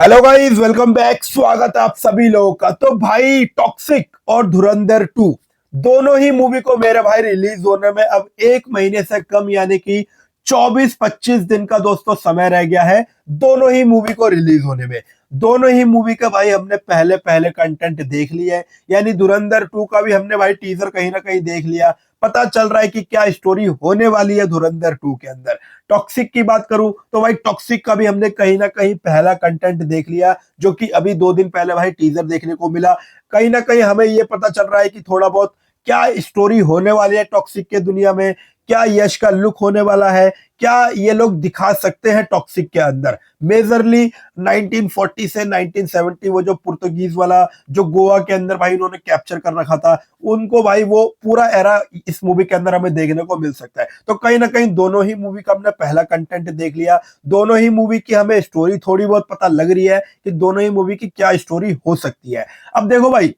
Hello guys, welcome back. स्वागत है आप सभी लोगों का। तो भाई, टॉक्सिक और धुरंधर 2 दोनों ही मूवी को मेरे भाई रिलीज होने में अब एक महीने से कम यानी कि 24-25 दिन का दोस्तों समय रह गया है दोनों ही मूवी को रिलीज होने में। दोनों ही मूवी का भाई हमने पहले पहले कंटेंट देख लिया है, यानी धुरंधर 2 का भी हमने भाई टीजर कहीं ना कहीं देख लिया। पता चल रहा है कि क्या स्टोरी होने वाली है धुरंधर 2 के अंदर। टॉक्सिक की बात करूं तो भाई टॉक्सिक का भी हमने कहीं ना कहीं पहला कंटेंट देख लिया, जो कि अभी 2 दिन पहले भाई टीजर देखने को मिला। कहीं ना कहीं हमें ये पता चल रहा है कि थोड़ा बहुत क्या स्टोरी होने वाली है टॉक्सिक के दुनिया में, क्या यश का लुक होने वाला है, क्या ये लोग दिखा सकते हैं टॉक्सिक के अंदर। मेजरली 1940 से 1970 वो जो पुर्तगीज वाला जो गोवा के अंदर भाई उन्होंने कैप्चर कर रखा था, उनको भाई वो पूरा एरा इस मूवी के अंदर हमें देखने को मिल सकता है। तो कहीं ना कहीं दोनों ही मूवी का हमने पहला कंटेंट देख लिया, दोनों ही मूवी की हमें स्टोरी थोड़ी बहुत पता लग रही है कि दोनों ही मूवी की क्या स्टोरी हो सकती है। अब देखो भाई,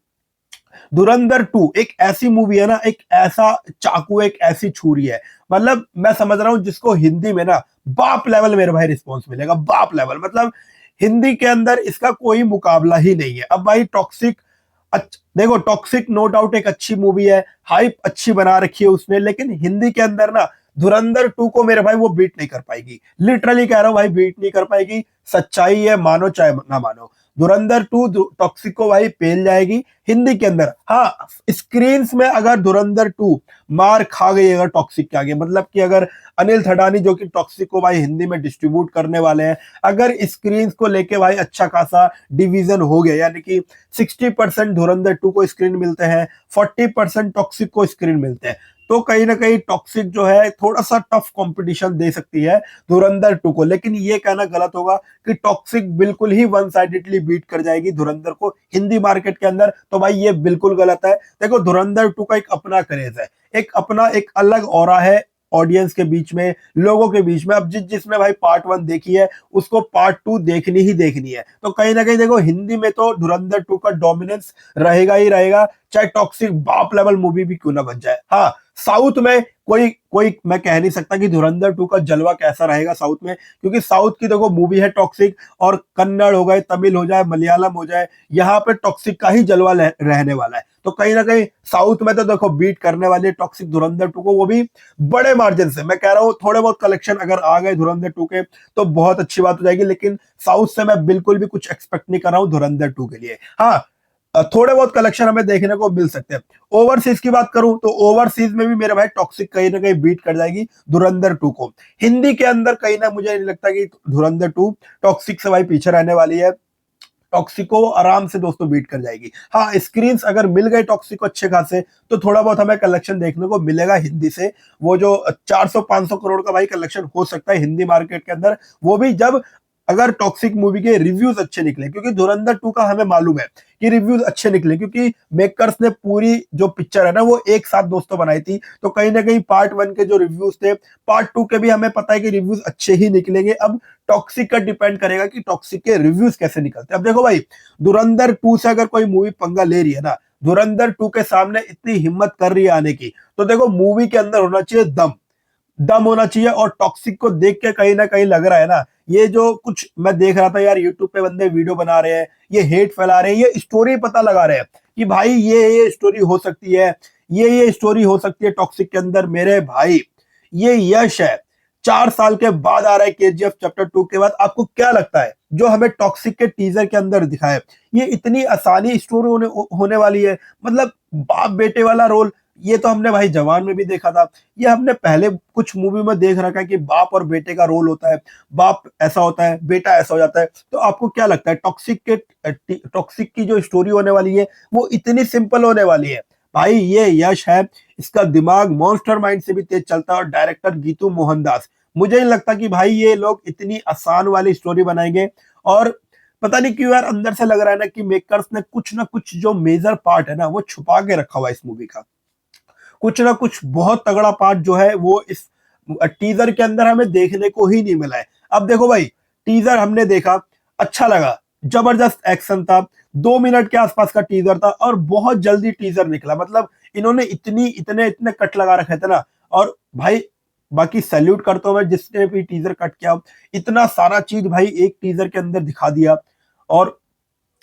धुरंधर 2 एक ऐसी मूवी है ना, एक ऐसा चाकू, एक ऐसी छुरी है। मतलब मैं समझ रहा हूं जिसको हिंदी में ना बाप लेवल मेरे भाई रिस्पॉन्स मिलेगा, बाप लेवल। मतलब हिंदी के अंदर इसका कोई मुकाबला ही नहीं है। अब भाई टॉक्सिक, देखो टॉक्सिक नो डाउट एक अच्छी मूवी है, हाइप अच्छी बना रखी है उसने, लेकिन हिंदी के अंदर ना धुरंधर 2 को मेरे भाई वो बीट नहीं कर पाएगी। लिटरली कह रहा हूं भाई, बीट नहीं कर पाएगी। सच्चाई है, मानो चाहे ना मानो। धुरंधर 2 टॉक्सिक को भाई पेल जाएगी हिंदी के अंदर। हाँ, स्क्रीन में अगर धुरंधर 2 मार खा गई अगर टॉक्सिक के आगे, मतलब कि अगर अनिल थडानी जो कि टॉक्सिक को भाई हिंदी में डिस्ट्रीब्यूट करने वाले हैं, अगर स्क्रीन को लेके भाई अच्छा खासा डिवीजन हो गया, यानी कि 60% धुरंधर 2 को स्क्रीन मिलते हैं, 40% टॉक्सिक को स्क्रीन मिलते हैं, तो कहीं ना कहीं टॉक्सिक जो है थोड़ा सा टफ कंपटीशन दे सकती है धुरंधर 2 को। लेकिन ये कहना गलत होगा कि टॉक्सिक बिल्कुल ही वन साइडेडली बीट कर जाएगी धुरंधर को हिंदी मार्केट के अंदर, तो भाई ये बिल्कुल गलत है। देखो धुरंधर 2 का एक अपना क्रेज है, एक अपना एक अलग ऑरा है ऑडियंस के बीच में, लोगों के बीच में। अब जिसने भाई पार्ट 1 देखी है उसको पार्ट 2 देखनी ही देखनी है। तो कहीं ना कहीं देखो हिंदी में तो धुरंधर 2 का डोमिनेंस रहेगा ही रहेगा, चाहे टॉक्सिक बाप लेवल मूवी भी क्यों ना बन जाए। हाँ, साउथ में कोई कोई मैं कह नहीं सकता कि धुरंधर 2 का जलवा कैसा रहेगा साउथ में, क्योंकि साउथ की देखो मूवी है टॉक्सिक, और कन्नड़ हो गए, तमिल हो जाए, मलयालम हो जाए, यहाँ पे टॉक्सिक का ही जलवा रहने वाला है। तो कहीं ना कहीं साउथ में तो देखो बीट करने वाली है टॉक्सिक धुरंधर 2 को, वो भी बड़े मार्जिन से। मैं कह रहा हूँ थोड़े बहुत कलेक्शन अगर आ गए धुरंधर 2 के तो बहुत अच्छी बात हो जाएगी, लेकिन साउथ से मैं बिल्कुल भी कुछ एक्सपेक्ट नहीं कर रहा हूँ धुरंधर 2 के लिए। हाँ, थोड़े बहुत कलेक्शन हमें देखने को मिल सकते हैं। ओवरसीज की बात करूं तो ओवरसीज में भी मेरे भाई टॉक्सिक कहीं ना कहीं बीट कर जाएगी धुरंधर 2 को। हिंदी के अंदर कहीं ना मुझे नहीं लगता कि धुरंधर 2 टॉक्सिक से भाई पीछे रहने वाली है, टॉक्सिक को आराम से दोस्तों बीट कर जाएगी। हाँ, स्क्रीन अगर मिल गए टॉक्सिक को अच्छे खासे तो थोड़ा बहुत हमें कलेक्शन देखने को मिलेगा हिंदी से। वो जो 400-500 करोड़ का भाई कलेक्शन हो सकता है हिंदी मार्केट के अंदर, वो भी जब अगर टॉक्सिक मूवी के रिव्यूज अच्छे निकले, क्योंकि धुरंधर 2 का हमें मालूम है कि रिव्यूज अच्छे निकले, क्योंकि मेकर्स ने पूरी जो पिक्चर है ना वो एक साथ दोस्तों बनाई थी। तो कहीं ना कहीं पार्ट 1 के जो रिव्यूज थे, पार्ट 2 के भी हमें पता है कि रिव्यूज अच्छे ही निकलेंगे। अब टॉक्सिक का डिपेंड करेगा कि टॉक्सिक के रिव्यूज कैसे निकलते हैं। अब देखो भाई, धुरंधर 2 से अगर कोई मूवी पंगा ले रही है ना, धुरंधर 2 के सामने इतनी हिम्मत कर रही है आने की, तो देखो मूवी के अंदर होना चाहिए दम, दम होना चाहिए। और टॉक्सिक को देख के कहीं ना कहीं लग रहा है ना, ये जो कुछ मैं देख रहा था यार, यूट्यूब पे बंदे वीडियो बना रहे हैं, ये हेट फैला रहे हैं, ये स्टोरी पता लगा रहे हैं कि भाई ये स्टोरी हो सकती है, ये स्टोरी हो सकती है टॉक्सिक के अंदर। मेरे भाई, ये यश है, 4 साल के बाद आ रहा है केजीएफ चैप्टर 2 के बाद। आपको क्या लगता है जो हमें टॉक्सिक के टीजर के अंदर दिखाया, ये इतनी आसानी स्टोरी होने वाली है? मतलब बाप बेटे वाला रोल, ये तो हमने भाई जवान में भी देखा था, ये हमने पहले कुछ मूवी में देख रखा है कि बाप और बेटे का रोल होता है, बाप ऐसा होता है, बेटा ऐसा हो जाता है। तो आपको क्या लगता है टॉक्सिक की जो स्टोरी होने वाली है वो इतनी सिंपल होने वाली है? भाई ये यश है, इसका दिमाग मॉन्स्टर माइंड से भी तेज चलता है, और डायरेक्टर गीतू मोहनदास, मुझे नहीं लगता कि भाई ये लोग इतनी आसान वाली स्टोरी बनाएंगे। और पता नहीं क्यों यार, अंदर से लग रहा है ना कि मेकर्स ने कुछ ना कुछ जो मेजर पार्ट है ना वो छुपा के रखा हुआ है इस मूवी का। कुछ ना कुछ बहुत तगड़ा पार्ट जो है वो इस टीजर के अंदर हमें देखने को ही नहीं मिला है। अब देखो भाई, टीजर हमने देखा, अच्छा लगा, जबरदस्त एक्शन था, 2 मिनट के आसपास का टीजर था, और बहुत जल्दी टीजर निकला। मतलब इन्होंने इतने इतने कट लगा रखे थे ना। और भाई बाकी सैल्यूट करता हूं मैं जिसने भी टीजर कट किया, इतना सारा चीज भाई एक टीजर के अंदर दिखा दिया। और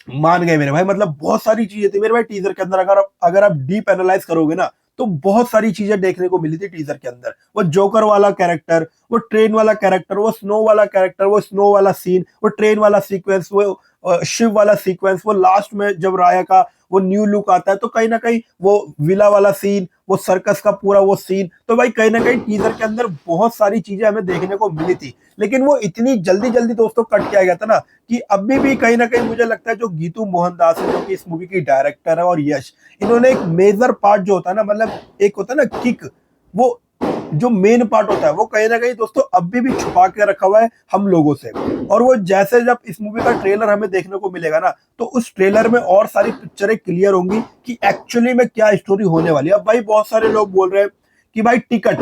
मान गए मेरे भाई। मतलब बहुत सारी चीजें थी मेरे भाई टीजर के अंदर। अगर आप डीप एनालाइज करोगे ना तो बहुत सारी चीजें देखने को मिली थी टीजर के अंदर। वो जोकर वाला कैरेक्टर, वो ट्रेन वाला कैरेक्टर, वो स्नो वाला कैरेक्टर, वो स्नो वाला सीन, वो ट्रेन वाला सीक्वेंस, वो शिव वाला सीक्वेंस, वो लास्ट में जब राया का वो न्यू लुक आता है तो कहीं ना कहीं वो विला वाला सीन, वो सर्कस का पूरा वो सीन, तो भाई कहीं ना कहीं टीजर के अंदर बहुत सारी चीजें हमें देखने को मिली थी। लेकिन वो इतनी जल्दी जल्दी दोस्तों कट किया गया था ना कि अभी भी कहीं ना कहीं मुझे लगता है जो गीतू मोहनदास है जो कि इस मूवी की डायरेक्टर है, और यश, इन्होंने एक मेजर पार्ट जो होता है ना, मतलब एक होता है ना किक, वो जो मेन पार्ट होता है वो कहीं ना कहीं दोस्तों अभी भी छुपा के रखा हुआ है हम लोगों से। और वो जैसे जब इस मूवी का ट्रेलर हमें देखने को मिलेगा ना तो उस ट्रेलर में और सारी पिक्चरें क्लियर होंगी कि एक्चुअली में क्या स्टोरी होने वाली है। अब भाई बहुत सारे लोग बोल रहे हैं कि भाई टिकट,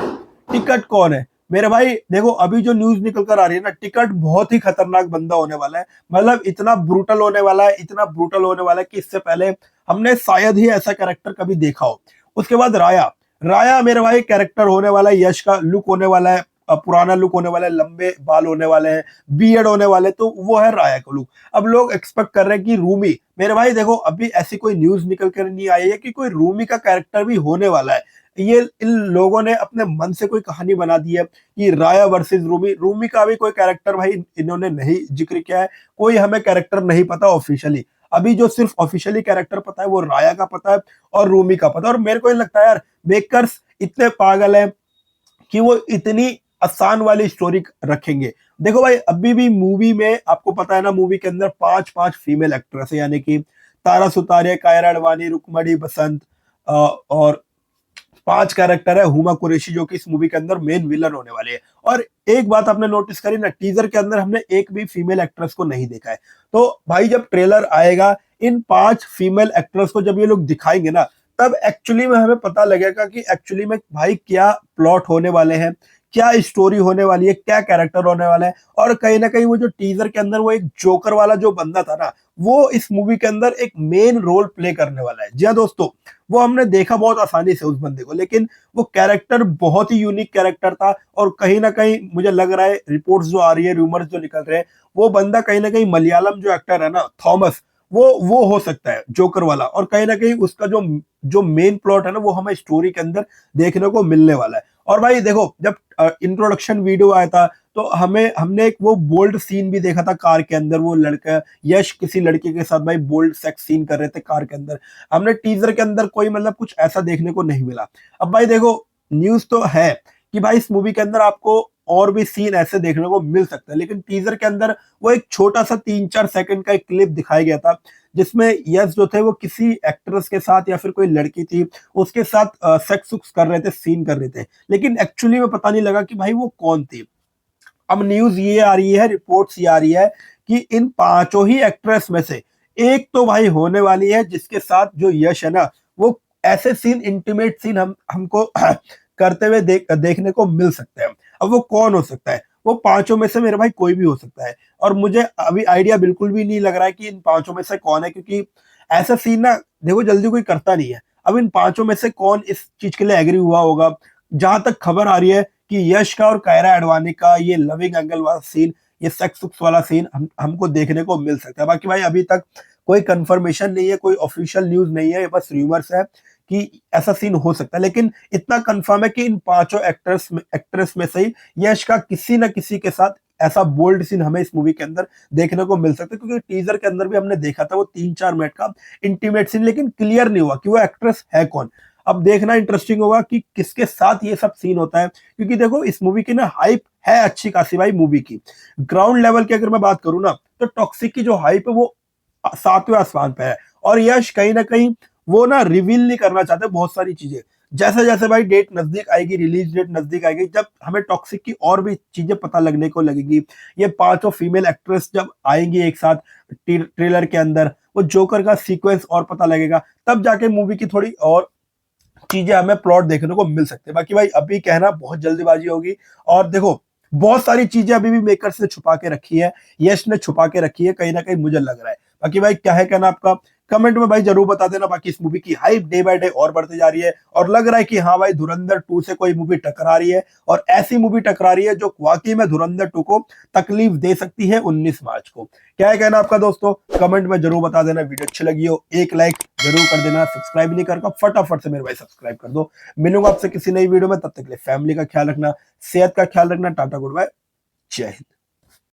टिकट कौन है? मेरे भाई देखो अभी जो न्यूज निकल कर आ रही है ना, टिकट बहुत ही खतरनाक बंदा होने वाला है। मतलब इतना ब्रूटल होने वाला है, इतना ब्रूटल होने वाला है कि इससे पहले हमने शायद ही ऐसा कैरेक्टर कभी देखा हो। उसके बाद राया, राया मेरे भाई कैरेक्टर होने वाला है, यश का लुक होने वाला है, पुराना लुक होने वाला है, लंबे बाल होने वाले हैं, बियर्ड होने वाले, तो वो है राया का लुक। अब लोग एक्सपेक्ट कर रहे हैं कि रूमी, मेरे भाई देखो अभी ऐसी कोई न्यूज निकल कर नहीं आई है कि कोई रूमी का कैरेक्टर भी होने वाला है। ये इन लोगों ने अपने मन से कोई कहानी बना दी है कि राया वर्सेस रूमी। रूमी का भी कोई कैरेक्टर भाई इन्होंने नहीं जिक्र किया है, कोई हमें कैरेक्टर नहीं पता ऑफिशियली। अभी जो सिर्फ ऑफिशियली कैरेक्टर पता है वो राया का पता है और रूमी का पता है। और मेरे को ये लगता है यार मेकर्स इतने पागल हैं कि वो इतनी आसान वाली स्टोरी रखेंगे। देखो भाई अभी भी मूवी में आपको पता है ना, मूवी के अंदर पांच पांच फीमेल एक्ट्रेस है, यानी कि तारा सुतारिया, कायरा अडवाणी, रुकमणी बसंत, और पांच कैरेक्टर है हुमा कुरैशी जो कि इस मूवी के अंदर मेन विलन होने वाले हैं। और एक बात आपने नोटिस करी ना, टीजर के अंदर हमने एक भी फीमेल एक्ट्रेस को नहीं देखा है। तो भाई जब ट्रेलर आएगा इन पांच फीमेल एक्ट्रेस को जब ये लोग दिखाएंगे ना तब एक्चुअली में हमें पता लगेगा कि एक्चुअली में भाई क्या प्लॉट होने वाले हैं, क्या स्टोरी होने वाली है, क्या कैरेक्टर होने वाला है। और कहीं ना कहीं वो जो टीजर के अंदर वो एक जोकर वाला जो बंदा था ना, वो इस मूवी के अंदर एक मेन रोल प्ले करने वाला है। जी हाँ दोस्तों, वो हमने देखा बहुत आसानी से उस बंदे को, लेकिन वो कैरेक्टर बहुत ही यूनिक कैरेक्टर था। और कहीं ना कहीं मुझे लग रहा है, रिपोर्ट्स जो आ रही है, रूमर्स जो निकल रहे हैं, वो बंदा कहीं ना कहीं मलयालम जो एक्टर है ना थॉमस, वो हो सकता है जोकर वाला। और कहीं ना कहीं उसका जो जो मेन प्लॉट है ना वो हमें स्टोरी के अंदर देखने को मिलने वाला है। और भाई देखो जब इंट्रोडक्शन वीडियो आया था तो हमने एक वो बोल्ड सीन भी देखा था कार के अंदर, वो लड़का यश किसी लड़के के साथ भाई बोल्ड सेक्स सीन कर रहे थे कार के अंदर। हमने टीजर के अंदर कोई मतलब कुछ ऐसा देखने को नहीं मिला। अब भाई देखो न्यूज तो है कि भाई इस मूवी के अंदर आपको और भी सीन ऐसे देखने को मिल सकता है, लेकिन टीजर के अंदर वो एक छोटा सा 3-4 सेकंड का एक क्लिप दिखाया गया था जिसमें यश जो थे वो किसी एक्ट्रेस के साथ या फिर कोई लड़की थी उसके साथ सेक्स सुक्स कर रहे थे, सीन कर रहे थे, लेकिन एक्चुअली में पता नहीं लगा कि भाई वो कौन थी। अब न्यूज ये आ रही है, रिपोर्ट्स ये आ रही है कि इन पांचों ही एक्ट्रेस में से एक तो भाई होने वाली है जिसके साथ जो यश है ना वो ऐसे सीन, इंटीमेट सीन हमको करते हुए देखने को मिल सकते हैं। अब वो कौन हो सकता है? वो पांचों में से मेरे भाई कोई भी हो सकता है। और मुझे अभी आइडिया बिल्कुल भी नहीं लग रहा है कि इन पांचों में से कौन है, क्योंकि ऐसा सीन ना देखो जल्दी कोई करता नहीं है। अब इन पांचों में से कौन इस चीज के लिए एग्री हुआ होगा? जहां तक खबर आ रही है कि यश का और कायरा एडवाणी का ये लविंग एंगल वाला सीन, ये सेक्स सुक्स वाला सीन हमको देखने को मिल सकता है। बाकी भाई अभी तक कोई कंफर्मेशन नहीं है, कोई ऑफिशियल न्यूज नहीं है, ये बस रूमर्स है कि ऐसा सीन हो सकता है। लेकिन इतना कंफर्म है कि इन पांचों एक्ट्रेस में से ही यश का किसी न किसी के साथ ऐसा बोल्ड सीन हमें इस मूवी के अंदर देखने को मिल सकता है। क्योंकि टीजर के अंदर भी हमने देखा था वो 3-4 मिनट का इंटीमेट सीन, लेकिन क्लियर नहीं हुआ कि वो एक्ट्रेस है कौन। अब देखना इंटरेस्टिंग होगा कि किसके साथ ये सब सीन होता है, क्योंकि देखो इस मूवी की ना हाइप है अच्छी खासी भाई। मूवी की ग्राउंड लेवल की अगर मैं बात करूं ना तो टॉक्सिक की जो हाइप है वो 7वें आसमान पे है। और यश कहीं ना कहीं वो ना रिवील नहीं करना चाहते बहुत सारी चीजें। जैसे जैसे भाई डेट नजदीक आएगी, रिलीज डेट नजदीक आएगी, जब हमें टॉक्सिक की और भी चीजें पता लगने को लगेगी, ये पांचों फीमेल एक्ट्रेस जब आएंगी एक साथ ट्रेलर के अंदर, वो जोकर का सीक्वेंस और पता लगेगा, तब जाके मूवी की थोड़ी और चीजें हमें प्लॉट देखने को मिल सकते हैं। बाकी भाई अभी कहना बहुत जल्दीबाजी होगी। और देखो बहुत सारी चीजें अभी भी मेकर्स ने छुपा के रखी है, यश ने छुपा के रखी है कहीं ना कहीं, मुझे लग रहा है। बाकी भाई क्या है कहना आपका, कमेंट में भाई जरूर बता देना। बाकी इस मूवी की हाइप डे बाय डे और बढ़ती जा रही है और लग रहा है कि हाँ भाई धुरंधर 2 से कोई मूवी टकरा रही है और ऐसी मूवी टकरा रही है जो वाकई में धुरंधर 2 को तकलीफ दे सकती है 19 मार्च को। क्या है कहना आपका दोस्तों, कमेंट में जरूर बता देना। वीडियो अच्छी लगी हो एक लाइक जरूर कर देना, सब्सक्राइब नहीं करके फटाफट से मेरे भाई सब्सक्राइब कर दो। मिलूंगा आपसे किसी नई वीडियो में, तब तक के लिए फैमिली का ख्याल रखना, सेहत का ख्याल रखना। टाटा गुड बाय, जय हिंद।